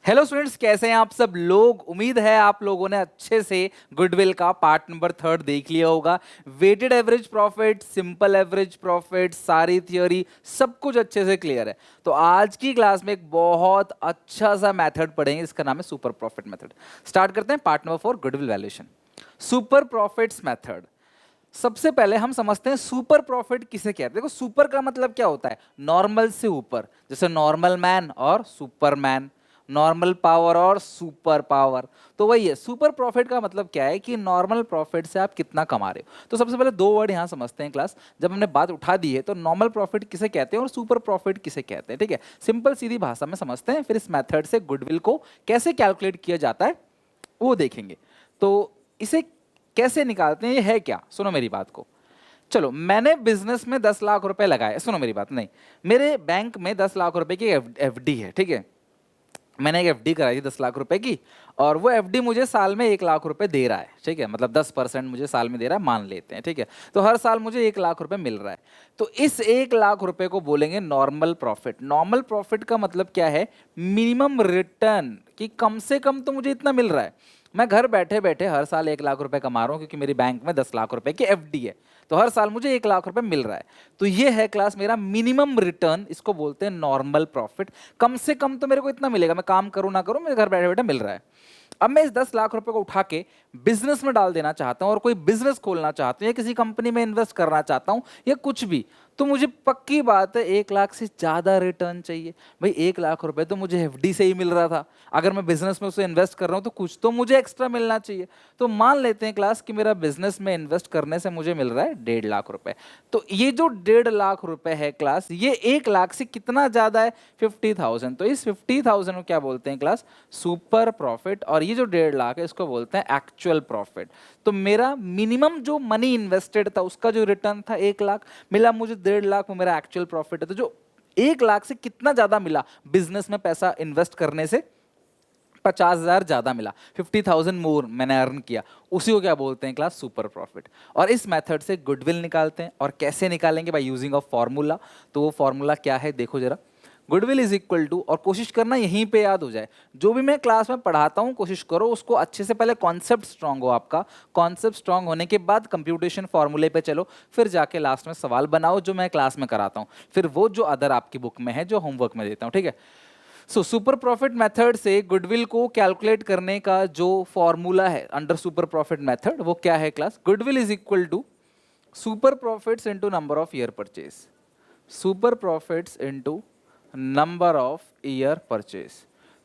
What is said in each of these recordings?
Hello students, कैसे हैं आप सब लोग। उम्मीद है आप लोगों ने अच्छे से गुडविल का पार्ट नंबर 3 देख लिया होगा। Weighted average profit, simple average profit, सारी थ्योरी सब कुछ अच्छे से क्लियर है। तो आज की क्लास में एक बहुत अच्छा सा मेथड पढ़ेंगे, इसका नाम है सुपर प्रॉफिट मेथड। स्टार्ट करते हैं part number 4, goodwill valuation, super profits method. सबसे पहले हम समझते हैं सुपर प्रॉफिट किसे कहते हैं। देखो, सुपर का मतलब क्या होता है, नॉर्मल से ऊपर, जैसे नॉर्मल मैन और सुपरमैन, नॉर्मल पावर और सुपर पावर। तो वही है, सुपर प्रॉफिट का मतलब क्या है कि नॉर्मल प्रॉफिट से आप कितना कमा रहे हो। तो सबसे पहले दो वर्ड यहां समझते हैं क्लास, जब हमने बात उठा दी है तो नॉर्मल प्रॉफिट किसे कहते हैं और सुपर प्रॉफिट किसे कहते हैं। ठीक है, सिंपल सीधी भाषा में समझते हैं, फिर इस मेथड से गुडविल को कैसे कैलकुलेट किया जाता है वो देखेंगे। तो इसे कैसे निकालते हैं, ये है क्या, सुनो मेरी बात को। चलो, मैंने बिजनेस में 10 लाख रुपए लगाए, सुनो मेरी बात, नहीं, मेरे बैंक में 10 लाख रुपए की एफडी है। ठीक है, मैंने एक एफडी कराई थी 10 लाख रुपए की, और वो एफडी मुझे साल में 1 लाख रुपए दे रहा है। ठीक है, मतलब 10% मुझे साल में दे रहा है, मान लेते हैं। ठीक है, तो हर साल मुझे 1 लाख रुपए मिल रहा है। तो इस 1 लाख रुपए को बोलेंगे नॉर्मल प्रॉफिट। नॉर्मल प्रॉफिट का मतलब क्या है, मिनिमम रिटर्न, कि कम से कम तो मुझे इतना मिल रहा है। मैं घर बैठे बैठे हर साल 1 लाख रुपए कमा रहा हूँ, क्योंकि मेरी बैंक में 10 लाख रुपए की एफडी है, तो हर साल मुझे 1 लाख रुपए मिल रहा है। तो ये है क्लास मेरा मिनिमम रिटर्न, इसको बोलते हैं नॉर्मल प्रॉफिट। कम से कम तो मेरे को इतना मिलेगा, मैं काम करूं ना करूं, मेरे घर बैठे बैठे मिल रहा है। अब मैं इस 10 लाख रुपए को उठा के बिजनेस में डाल देना चाहता हूं, और कोई बिजनेस खोलना चाहता हूं, या किसी कंपनी में इन्वेस्ट करना चाहता हूं, या कुछ भी, तो मुझे पक्की बात है 1 लाख से ज्यादा रिटर्न चाहिए। भाई 1 लाख रुपए तो मुझे एफडी से ही मिल रहा था, अगर मैं बिजनेस में उसे इन्वेस्ट कर रहा हूं तो कुछ तो मुझे एक्स्ट्रा मिलना चाहिए। तो मान लेते हैं क्लास कि मेरा बिजनेस में इन्वेस्ट करने से मुझे मिल रहा है 1.5 लाख रुपए। तो ये जो 1.5 लाख रुपए है क्लास, ये 1 लाख से कितना ज्यादा है, 50,000। तो इस 50,000 को क्या बोलते हैं क्लास, सुपर प्रॉफिट। और ये जो 1.5 लाख है इसको बोलते हैं एक्चुअल प्रॉफिट। तो मेरा मिनिमम जो मनी इन्वेस्टेड था उसका जो रिटर्न था 1 लाख, मिला मुझे 1.5 लाख, वो मेरा एक्चुअल प्रॉफिट है। तो जो 1 लाख से कितना ज्यादा मिला बिजनेस में पैसा इन्वेस्ट करने से, 50,000 ज्यादा मिला, 50,000 मोर मैंने अर्न किया, उसी को क्या बोलते हैं क्लास, सुपर प्रॉफिट। और इस मेथड से गुडविल निकालते हैं। और कैसे निकालेंगे, बाय यूजिंग ऑफ फॉर्मूला। तो वो फॉर्मूला क्या है देखो जरा, गुडविल इज इक्वल टू, और कोशिश करना यहीं पे याद हो जाए, जो भी मैं क्लास में पढ़ाता हूं कोशिश करो उसको अच्छे से, पहले कॉन्सेप्ट स्ट्रांग हो आपका, कॉन्सेप्ट स्ट्रांग होने के बाद कंप्यूटेशन फॉर्मूले पे चलो, फिर जाके लास्ट में सवाल बनाओ जो मैं क्लास में कराता हूं, फिर वो जो अदर आपकी बुक में है, जो होमवर्क में देता हूं। ठीक है, सो सुपर प्रॉफिट मेथड से गुडविल को कैलकुलेट करने का जो फॉर्मूला है अंडर सुपर प्रॉफिट मेथड, वो क्या है class, goodwill is equal to super profits into number of year purchase, super profits into number of year purchase.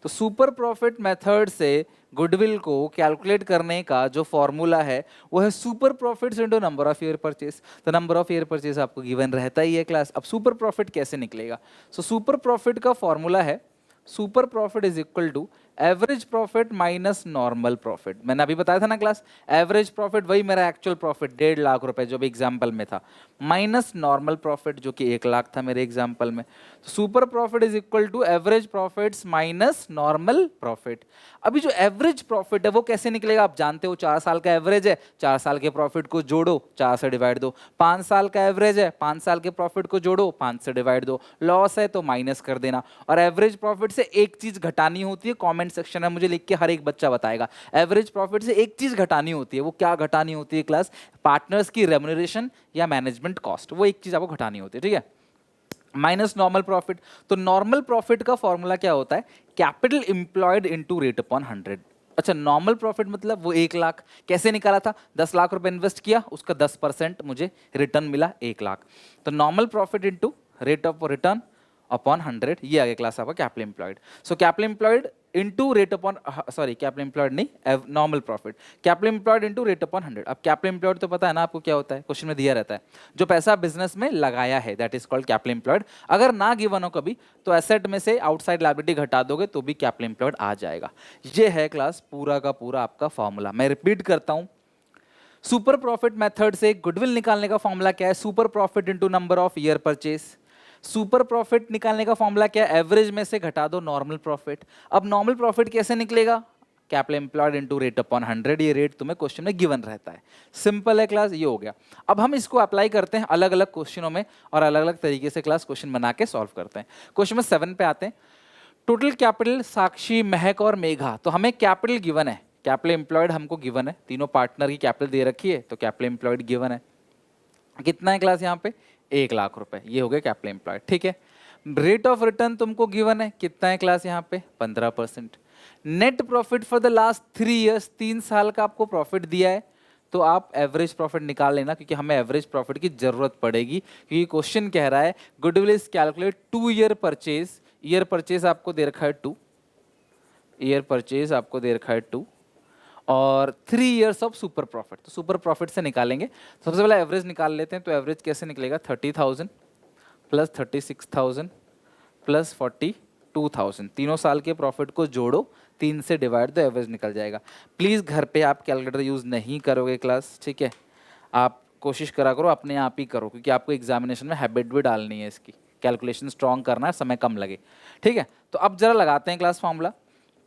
तो सुपर प्रॉफिट मेथड से गुडविल को कैलकुलेट करने का जो फॉर्मूला है वो है super profits into number of year purchase. तो नंबर ऑफ ईयर परचेज आपको गिवन रहता ही है क्लास। अब सुपर प्रॉफिट कैसे निकलेगा, सो सुपर प्रॉफिट का फॉर्मूला है, super profit is equal to average profit minus normal profit. मैंने अभी बताया था ना क्लास, एवरेज प्रॉफिट वही मेरा एक्चुअल प्रॉफिट 1.5 लाख रुपए जो भी एग्जांपल में था, माइनस नॉर्मल प्रॉफिट जो कि 1 लाख था मेरे एग्जांपल में। Super profit is equal to average profits minus normal profit. अभी जो एवरेज प्रॉफिट है वो कैसे निकलेगा, आप जानते हो 4 साल का एवरेज है, 4 साल के प्रॉफिट को जोड़ो, 4 से डिवाइड दो। 5 साल का एवरेज है, 5 साल के प्रॉफिट को जोड़ो, 5 से डिवाइड दो। लॉस है तो माइनस कर देना। और एवरेज प्रॉफिट से एक चीज घटानी होती है, कमेंट सेक्शन में मुझे लिख के हर एक बच्चा बताएगा। एवरेज प्रॉफिट से एक चीज घटानी होती है, वो क्या घटानी होती है क्लास, पार्टनर्स की रेम्युनरेशन या मैनेजमेंट कॉस्ट, वो एक चीज आपको घटानी होती है। ठीक है, माइनस नॉर्मल प्रॉफिट। तो नॉर्मल प्रॉफिट का फॉर्मूला क्या होता है, capital employed into rate upon 100। अच्छा, नॉर्मल प्रॉफिट मतलब वो 1 लाख कैसे निकाला था, 10 लाख रुपए इन्वेस्ट किया, उसका 10% मुझे रिटर्न मिला 1 लाख। तो normal profit into rate of return upon 100, ये आ गया क्लास आपका capital employed. So capital employed into rate upon, sorry capital employed नहीं, normal profit, capital employed into rate upon 100। अब कैपिटल एम्प्लॉयड तो पता है ना आपको क्या होता है, क्वेश्चन में दिया रहता है, जो पैसा बिजनेस में लगाया है, that is called capital employed. अगर ना गिवन हो कभी तो एसेट में से आउटसाइड लायबिलिटी घटा दोगे तो भी कैपिटल एम्प्लॉयड आ जाएगा। ये है क्लास पूरा का पूरा आपका फॉर्मूला। मैं रिपीट करता हूं, सुपर प्रॉफिट मेथड से गुडविल निकालने का फॉर्मूला क्या है, super profit into number of year purchase. Super profit निकालने का फॉर्मूला क्या है, एवरेज में से घटा दो नॉर्मल प्रॉफिट। अब नॉर्मल प्रॉफिट कैसे निकलेगा, capital employed into rate upon 100, ये रेट तुम्हें क्वेश्चन में गिवन रहता है। सिंपल है क्लास, ये हो गया। अब हम इसको अप्लाई करते हैं अलग अलग क्वेश्चनों में, और अलग अलग तरीके से क्लास क्वेश्चन बना के सॉल्व करते हैं। क्वेश्चन में 7 पे आते हैं। टोटल कैपिटल साक्षी, महक और मेघा, तो हमें कैपिटल गिवन है, कैपिटल एम्प्लॉयड हमको गिवन है, तीनों पार्टनर की कैपिटल दे रखी है, तो कैपिटल एम्प्लॉयड गिवन है। कितना है क्लास यहाँ पे? 1,00,000 रुपए, ये हो गया कैपिटल एम्प्लॉयड। ठीक है, रेट ऑफ रिटर्न तुमको गिवन है, कितना है क्लास यहाँ पे? 15%। Net profit for the last 3 years, 3 साल का आपको प्रॉफिट दिया है, तो आप एवरेज प्रॉफिट निकाल लेना, क्योंकि हमें एवरेज प्रॉफिट की जरूरत पड़ेगी, क्योंकि क्वेश्चन कह रहा है goodwill is calculate 2 year purchase, year purchase आपको दे रखा है 2, ईयर परचेज आपको दे रखा है 2, और 3 ईयर्स ऑफ सुपर प्रॉफिट, तो सुपर प्रॉफिट से निकालेंगे। तो सबसे पहले एवरेज निकाल लेते हैं, तो एवरेज कैसे निकलेगा? 30,000 प्लस 36,000 प्लस 42,000, तीनों साल के प्रॉफिट को जोड़ो, 3 से डिवाइड, तो एवरेज निकल जाएगा। प्लीज़ घर पे आप कैलकुलेटर यूज़ नहीं करोगे क्लास, ठीक है? आप कोशिश करा करो अपने आप ही करो, क्योंकि आपको एग्जामिनेशन में हैबिट भी डालनी है इसकी, कैलकुलेशन स्ट्रॉन्ग करना है, समय कम लगे। ठीक है, तो अब जरा लगाते हैं क्लास फॉर्मूला।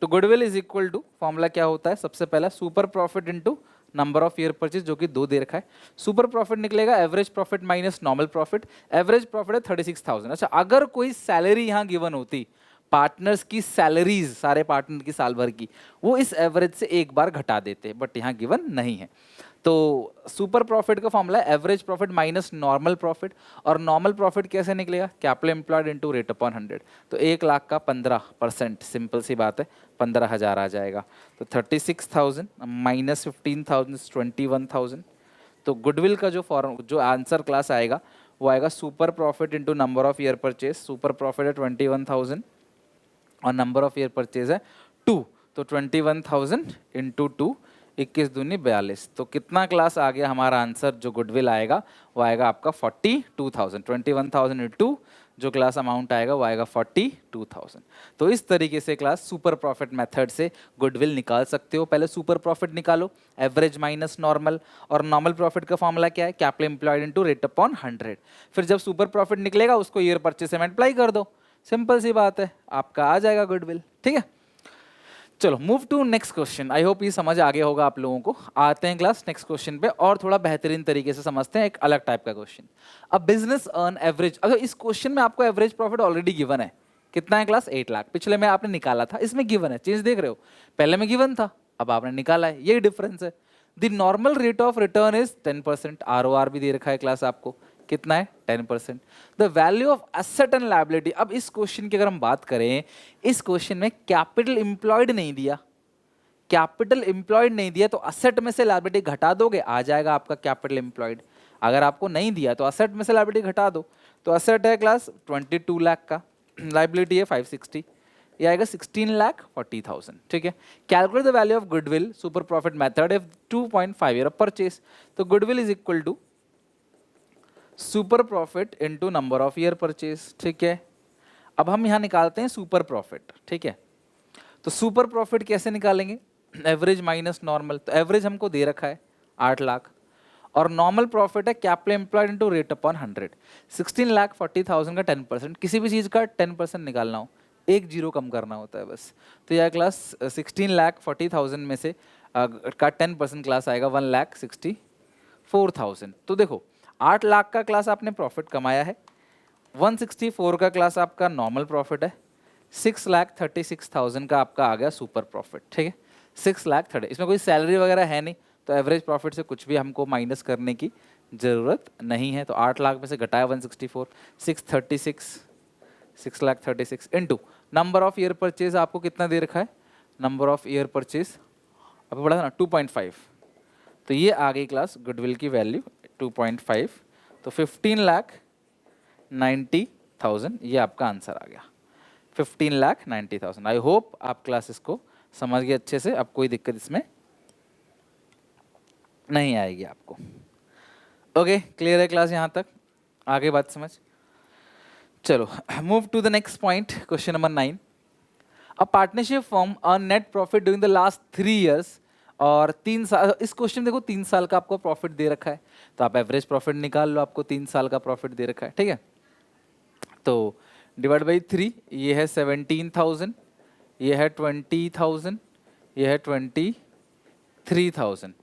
तो goodwill is equal to, formula क्या होता है? सबसे पहला super profit into number of year purchase, जो कि 2 दे रखा है। सुपर प्रॉफिट निकलेगा average profit minus normal profit, average profit है 36,000। अच्छा, अगर कोई सैलरी यहाँ गिवन होती, पार्टनर्स की सैलरीज, सारे पार्टनर की साल भर की, वो इस एवरेज से एक बार घटा देते, बट यहाँ गिवन नहीं है। तो सुपर प्रॉफिट का फॉर्मूला है average profit minus normal profit, और नॉर्मल प्रॉफिट कैसे निकलेगा? Capital employed into rate upon 100, तो 1,00,000 का 15%, सिंपल सी बात है, 15,000 आ जाएगा। तो 36,000 माइनस 15,000 21,000। तो गुडविल का जो आंसर क्लास आएगा वो आएगा super profit into number of year purchase, super profit है 21,000 और नंबर ऑफ ईयर परचेज है 2, तो 21,000 इंटू 2, 21 दूनी 42, तो कितना क्लास आ गया हमारा आंसर? जो गुडविल आएगा वो आएगा आपका 42,000, 21,000 इंटू जो क्लास अमाउंट आएगा वो आएगा 42,000। तो इस तरीके से क्लास सुपर प्रॉफिट मेथड से गुडविल निकाल सकते हो। पहले सुपर प्रॉफिट निकालो, एवरेज माइनस नॉर्मल, और नॉर्मल प्रॉफिट का फॉर्मूला क्या है? Capital employed into rate upon 100। फिर जब सुपर प्रॉफिट निकलेगा उसको ईयर परचेज से मल्टीप्लाई कर दो, सिंपल सी बात है, आपका आ जाएगा गुडविल। ठीक है, चलो move to next question. I hope ये समझ आ गया होगा आप लोगों को। आते हैं क्लास नेक्स्ट क्वेश्चन पे, और थोड़ा बेहतरीन तरीके से समझते हैं, एक अलग टाइप का क्वेश्चन। अब बिजनेस अर्न एवरेज, अगर इस क्वेश्चन में आपको एवरेज प्रॉफिट ऑलरेडी गिवन है, कितना है क्लास? 8,00,000, पिछले में आपने निकाला था, इसमें गिवन है, चेंज देख रहे हो? पहले में गिवन था, अब आपने निकाला है, यही डिफरेंस है। The normal rate of return is 10%, ROR भी दे रखा है क्लास आपको, कितना है? 10%। The value of asset and liability, अब इस क्वेश्चन की अगर हम बात करें, इस क्वेश्चन में कैपिटल एम्प्लॉयड नहीं दिया, कैपिटल एम्प्लॉयड नहीं दिया, तो असेट में से लायबिलिटी घटा दोगे, आ जाएगा आपका कैपिटल एम्प्लॉयड। अगर आपको नहीं दिया तो असेट में से लायबिलिटी घटा दो, तो असेट है क्लास 22,00,000 का, लायबिलिटी है 560, ये आएगा 16,40,000। ठीक है, calculate the value of goodwill, super profit method if 2.5 year of purchase, तो goodwill is equal to super profit into number of year purchase. ठीक है, अब हम यहाँ निकालते हैं सुपर प्रॉफिट। ठीक है, तो सुपर प्रॉफिट कैसे निकालेंगे? एवरेज माइनस नॉर्मल, तो एवरेज हमको दे रखा है 8,00,000, और नॉर्मल प्रॉफिट है capital employed into rate upon 100, 16,40,000 का 10%, किसी भी चीज़ का 10% निकालना हो, एक जीरो कम करना होता है बस। तो यह क्लास 16,40,000 में से का 10% क्लास आएगा 1,64,000। तो देखो 8,00,000 का क्लास आपने प्रॉफिट कमाया है, 164 का क्लास आपका नॉर्मल प्रॉफिट है, 6,36,000 का आपका आ गया सुपर प्रॉफिट। ठीक है, 6,30,000, इसमें कोई सैलरी वगैरह है नहीं, तो एवरेज प्रॉफिट से कुछ भी हमको माइनस करने की ज़रूरत नहीं है। तो 8,00,000 में से घटाया 164, 6,36 into number of year purchase आपको कितना दे रखा है? नंबर ऑफ ईयर परचेज आपको पढ़ा था ना 2.5, तो ये आ गई क्लास गुडविल की वैल्यू 2.5, तो 15,90,000 ये आपका आंसर आ गया, 15,90,000। आई होप आप क्लास इसको समझ गए अच्छे से, अब कोई दिक्कत इसमें नहीं आएगी आपको। ओके, क्लियर है क्लास यहाँ तक? आगे बात समझ। चलो move to the next point, question number 9। A partnership firm earn net profit during the last 3 years, और 3 साल, इस क्वेश्चन देखो 3 साल का आपको प्रॉफिट दे रखा है, तो आप एवरेज प्रॉफिट निकाल लो, आपको 3 साल का प्रॉफिट दे रखा है। ठीक है, तो डिवाइड बाई 3, ये है 17,000, ये है 20,000, ये है 23,000,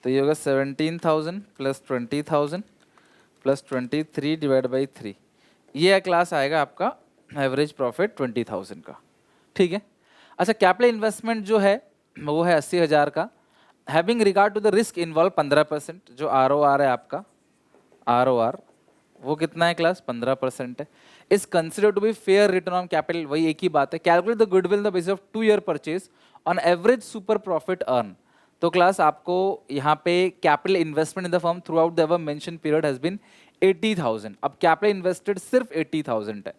तो ये होगा 17,000 प्लस 20,000 प्लस 23 डिवाइड बाई 3, ये क्लास आएगा आपका एवरेज प्रॉफिट 20,000 का। ठीक है। अच्छा, कैपिटल इन्वेस्टमेंट जो है वो है 80,000 का। Having regard to the risk involve 15%, जो ROR है आपका, ROR वो कितना है क्लास, 15% है। Is consider to be fair return on capital, वही एक ही बात है। Calculate the goodwill the basis of 2 year purchase on average super profit earn. तो क्लास आपको यहाँ पे capital investment in the firm throughout the above mention period has been 80,000। अब कैपिटल इन्वेस्टेड सिर्फ 80,000 है।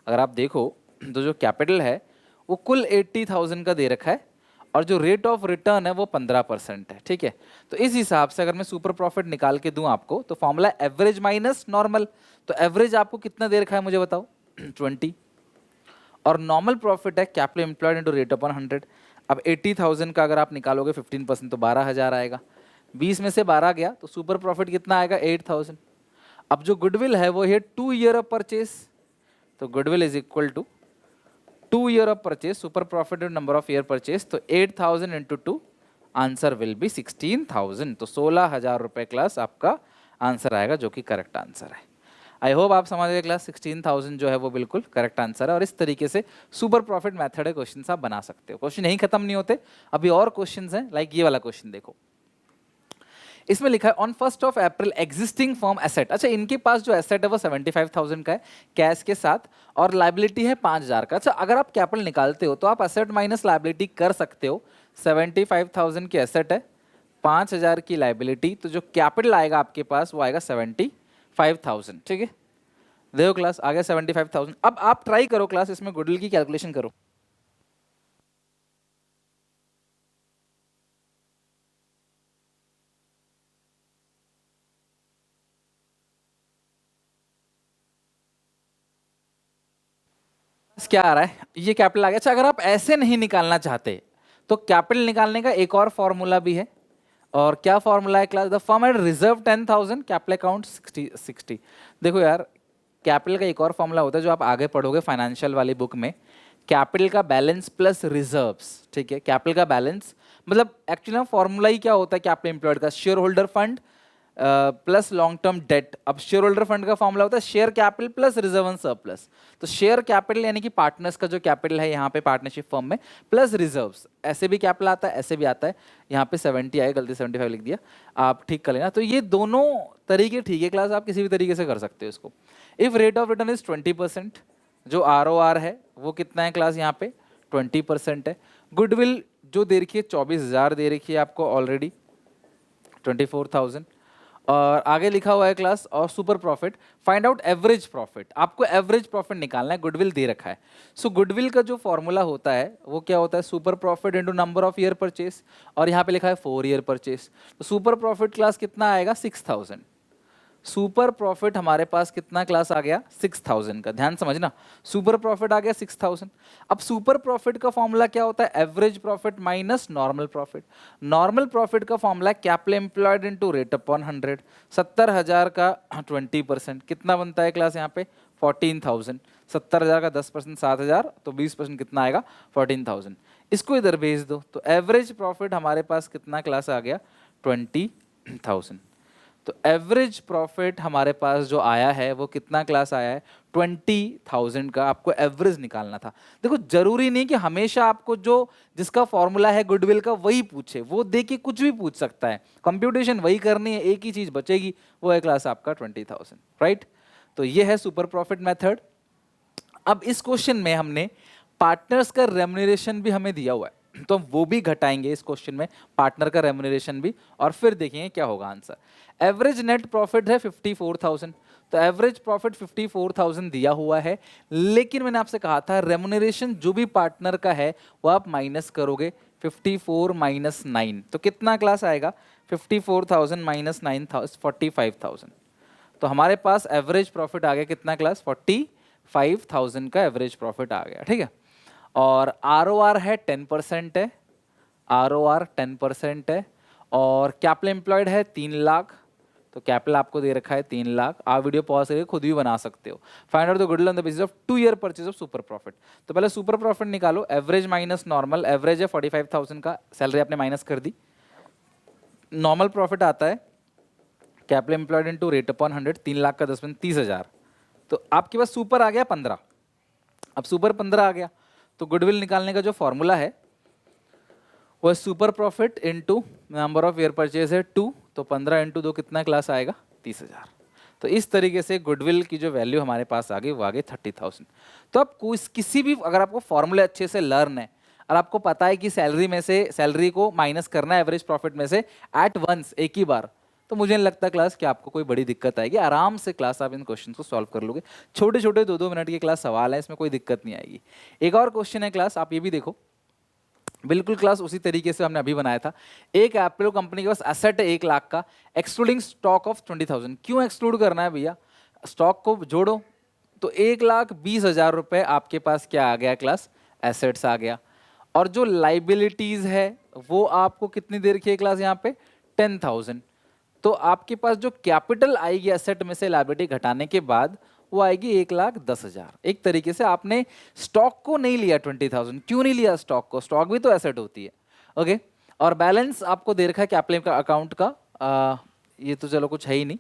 अगर आप देखो तो जो कैपिटल है वो कुल 80,000 का दे रखा है और जो रेट ऑफ रिटर्न है वो 15% है। ठीक है, तो इस हिसाब से अगर मैं सुपर प्रॉफिट निकाल के दूं आपको तो फॉर्मूला एवरेज माइनस नॉर्मल। तो एवरेज आपको कितना दे रखा है मुझे बताओ 20, और नॉर्मल प्रॉफिट है capital employed into rate upon 100। अब 80,000 का अगर आप निकालोगे 15% तो 12,000 आएगा। 20 में से 12 गया तो सुपर प्रॉफिट कितना आएगा 8,000। अब जो गुडविल है वो है 2 ईयर ऑफ परचेज, तो goodwill is equal to 2 year of purchase, super profit number of year purchase, तो 8,000 इंटू 2, आंसर विल बी 16,000। तो 16,000 रुपए क्लास आपका आंसर आएगा, जो कि करेक्ट आंसर है। आई होप आप समझ गए क्लास, 16,000 जो है वो बिल्कुल करेक्ट आंसर है। और इस तरीके से सुपर प्रॉफिट मेथड है क्वेश्चन आप बना सकते हो। क्वेश्चन यही खत्म नहीं होते, अभी और क्वेश्चन हैं, लाइक ये वाला क्वेश्चन देखो। इसमें लिखा है on 1 April existing firm asset. अच्छा, इनके पास जो एसेट है वो 75,000 का है कैश के साथ, और लाइबिलिटी है 5,000 का। अच्छा, अगर आप कैपिटल निकालते हो तो आप एसेट माइनस लाइबिलिटी कर सकते हो। 75,000 की एसेट है, 5,000 की लाइबिलिटी, तो जो कैपिटल आएगा आपके पास वो आएगा 75,000। ठीक है, देखो क्लास आ गया 75,000। अब आप ट्राई करो क्लास, इसमें गुडविल की कैलकुलेशन करो। क्या आ रहा है, ये कैपिटल आ गया। अच्छा, अगर आप ऐसे नहीं निकालना चाहते तो कैपिटल निकालने का एक और फॉर्मूला भी है। और क्या फॉर्मूला है class, the firm had reserve 10,000, capital account 60। देखो यार, कैपिटल का एक और फॉर्मूला होता है जो आप आगे पढ़ोगे फाइनेंशियल वाली बुक में, कैपिटल का बैलेंस प्लस रिजर्व्स। ठीक है, कैपिटल का बैलेंस मतलब एक्चुअली फॉर्मूला ही क्या होता है कैपिटल एम्प्लॉयड का, share holder fund plus long term debt. अब शेयर होल्डर फंड का फॉर्मूला होता है share capital plus reserve and surplus. तो शेयर कैपिटल यानी कि पार्टनर्स का जो कैपिटल है यहाँ पे पार्टनरशिप फर्म में, प्लस रिजर्व्स। ऐसे भी कैपिटल आता है, ऐसे भी आता है। यहाँ पे 70 आए, गलती 75 लिख दिया, आप ठीक कर लेना। तो ये दोनों तरीके ठीक है क्लास, आप किसी भी तरीके से कर सकते हो इसको। If rate of return is 20%, जो ROR है वो कितना है क्लास, यहाँ पे 20% है। गुडविल जो दे रखी है 24,000 दे रखी है आपको ऑलरेडी, 24,000। और आगे लिखा हुआ है क्लास और super profit, find out average profit. आपको एवरेज प्रॉफिट निकालना है, गुडविल दे रखा है। सो गुडविल का जो फॉर्मूला होता है वो क्या होता है, super profit into number of year purchase, और यहाँ पे लिखा है 4 ईयर परचेस। तो सुपर प्रॉफिट क्लास कितना आएगा 6,000। सुपर प्रॉफिट हमारे पास कितना क्लास आ गया 6,000 का, ध्यान समझना, सुपर प्रॉफिट आ गया 6,000। अब सुपर प्रॉफिट का फॉर्मूला क्या होता है, average profit minus normal profit. Normal profit का formula capital employed into rate upon 100। 70,000 का 20% कितना बनता है क्लास, यहाँ पे 14,000। 70,000 का 10% 7,000, तो 20% कितना आएगा 14,000। इसको इधर भेज दो तो एवरेज प्रॉफिट हमारे पास कितना क्लास आ गया 20,000। तो एवरेज प्रॉफिट हमारे पास जो आया है वो कितना क्लास आया है 20,000 का। आपको एवरेज निकालना था। देखो, जरूरी नहीं कि हमेशा आपको जो जिसका फॉर्मूला है गुडविल का वही पूछे, वो दे के कुछ भी पूछ सकता है। कंप्यूटेशन वही करनी है, एक ही चीज बचेगी, वो है क्लास आपका 20,000, राइट। तो ये है सुपर प्रॉफिट मेथड। अब इस क्वेश्चन में हमने पार्टनर्स का रेम्यूनरेशन भी हमें दिया हुआ है, तो वो भी घटाएंगे इस क्वेश्चन में, पार्टनर का रेम्यूनरेशन भी, और फिर देखेंगे क्या होगा आंसर। एवरेज नेट प्रॉफिट है 54,000, तो एवरेज प्रॉफिट 54,000 दिया हुआ है, लेकिन मैंने आपसे कहा था रेम्यूनरेशन जो भी पार्टनर का है वो आप माइनस करोगे, 54 माइनस 9, तो कितना क्लास आएगा 54,000 माइनस 9, 45,000। तो हमारे पास एवरेज प्रॉफिट आ गया कितना क्लास 45,000 का एवरेज प्रॉफिट आ गया। ठीक है, और ROR है 10% है, ROR 10% है, और कैपिटल एम्प्लॉयड है 3 लाख, तो कैपिटल आपको दे रखा है 3 लाख। आप वीडियो पॉज करके खुद भी बना सकते हो। Find out the goodwill on the basis of 2 year purchase of super profit. तो पहले सुपर प्रॉफिट निकालो, एवरेज माइनस नॉर्मल। एवरेज है 45,000 का, सैलरी आपने माइनस कर दी। नॉर्मल प्रॉफिट आता है capital employed into rate upon 100, 3 lakh का 10% 30,000। तो आपके पास सुपर आ गया 15। अब सुपर 15 आ गया तो गुडविल निकालने का जो फॉर्मूला है वो super profit into number of year purchase है 2, तो 15 इंटू 2 कितना क्लास आएगा 30,000। तो इस तरीके से गुडविल की जो वैल्यू हमारे पास आ गई वो आ गई 30,000। तो आप किसी भी, अगर आपको फॉर्मूले अच्छे से लर्न है और आपको पता है कि सैलरी में से सैलरी को माइनस करना है एवरेज प्रॉफिट में से एट वंस, एक ही बार, तो मुझे नहीं लगता क्लास कि आपको कोई बड़ी दिक्कत आएगी। आराम से क्लास आप इन क्वेश्चन को सॉल्व कर लोगे। छोटे छोटे 2-2 मिनट के क्लास सवाल है, इसमें कोई दिक्कत नहीं आएगी। एक और क्वेश्चन है क्लास, आप ये भी देखो, बिल्कुल क्लास उसी तरीके से हमने अभी बनाया था। एक एप्पल कंपनी के पास एसेट है 1 लाख का, एक्सक्लूडिंग स्टॉक ऑफ 20,000। क्यों एक्सक्लूड करना है भैया, स्टॉक को जोड़ो तो 1,20,000 रुपए आपके पास क्या आ गया क्लास, एसेट्स आ गया। और जो लाइबिलिटीज है वो आपको कितनी देर की है क्लास, यहाँ पे 10,000। तो आपके पास जो कैपिटल आएगी एसेट में से लाइबिलिटी घटाने के बाद वो आएगी 1,10,000। एक तरीके से आपने स्टॉक को नहीं लिया 20,000। क्यों नहीं लिया स्टॉक को, स्टॉक भी तो एसेट होती है। ओके, और बैलेंस आपको दे रखा है कैपिटल का अकाउंट का, ये तो चलो कुछ है ही नहीं।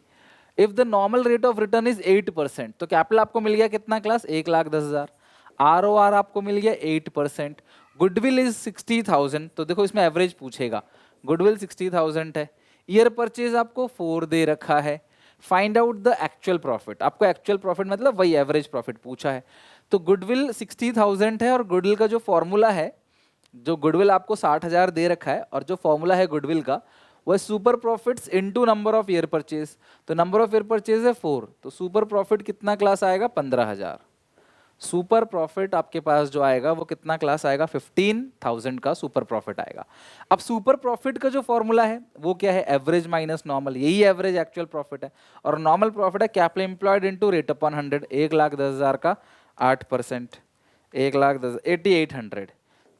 If the normal rate of return is 8%, तो कैपिटल आपको मिल गया कितना क्लास 1,10,000। ROR आपको मिल गया 8%। गुडविल इज 60,000, तो देखो इसमें एवरेज पूछेगा, गुडविल 60,000 है। ईयर परचेज आपको 4 दे रखा है। Find out the actual profit, आपको एक्चुअल प्रॉफिट मतलब वही एवरेज प्रॉफिट पूछा है। तो गुडविल 60,000 है और गुडविल का जो फॉर्मूला है, जो गुडविल आपको 60,000 दे रखा है और जो फॉर्मूला है गुडविल का वो super profits into number of year purchase. तो नंबर ऑफ ईयर परचेज है 4, तो सुपर प्रॉफिट कितना क्लास आएगा 15,000। सुपर प्रॉफिट आपके पास जो आएगा वो कितना क्लास आएगा 15,000 का सुपर प्रॉफिट आएगा। अब सुपर प्रॉफिट का जो फॉर्मूला है वो क्या है, एवरेज माइनस नॉर्मल, यही एवरेज एक्चुअल प्रॉफिट है। और नॉर्मल प्रॉफिट है capital employed into rate upon 100, 1,10,000 का 8%, 1,10,000 8800,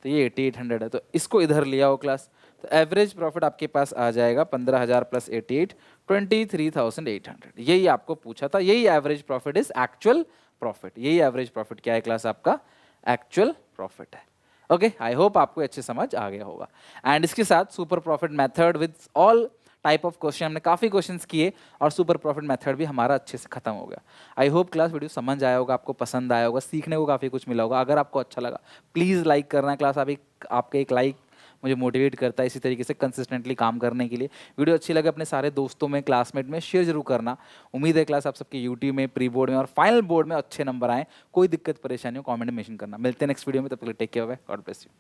तो ये 8800 है, तो इसको इधर लिया हो क्लास। तो एवरेज प्रॉफिट आपके पास आ जाएगा 15,000 प्लस 88, 23,800। यही आपको पूछा था, यही average profit is actual profit. यही एवरेज प्रॉफिट क्या है क्लास, आपका एक्चुअल प्रॉफिट है। ओके, आई होप आपको अच्छे समझ आ गया होगा। एंड इसके साथ super profit method with all type of question, हमने काफ़ी क्वेश्चंस किए और सुपर प्रॉफिट मेथड भी हमारा अच्छे से खत्म हो गया। आई होप क्लास वीडियो समझ आया होगा, आपको पसंद आया होगा, सीखने को काफ़ी कुछ मिला होगा। अगर आपको अच्छा लगा प्लीज़ लाइक करना क्लास, आपके एक लाइक मुझे मोटिवेट करता है इसी तरीके से कंसिस्टेंटली काम करने के लिए। वीडियो अच्छी लगे अपने सारे दोस्तों में, क्लासमेट में शेयर जरूर करना। उम्मीद है क्लास आप सबके यूट्यूब में, प्री बोर्ड में और फाइनल बोर्ड में अच्छे नंबर आए। कोई दिक्कत परेशानी हो कमेंट में मेंशन करना। मिलते हैं नेक्स्ट वीडियो में, तब तक take care, bye, God bless you.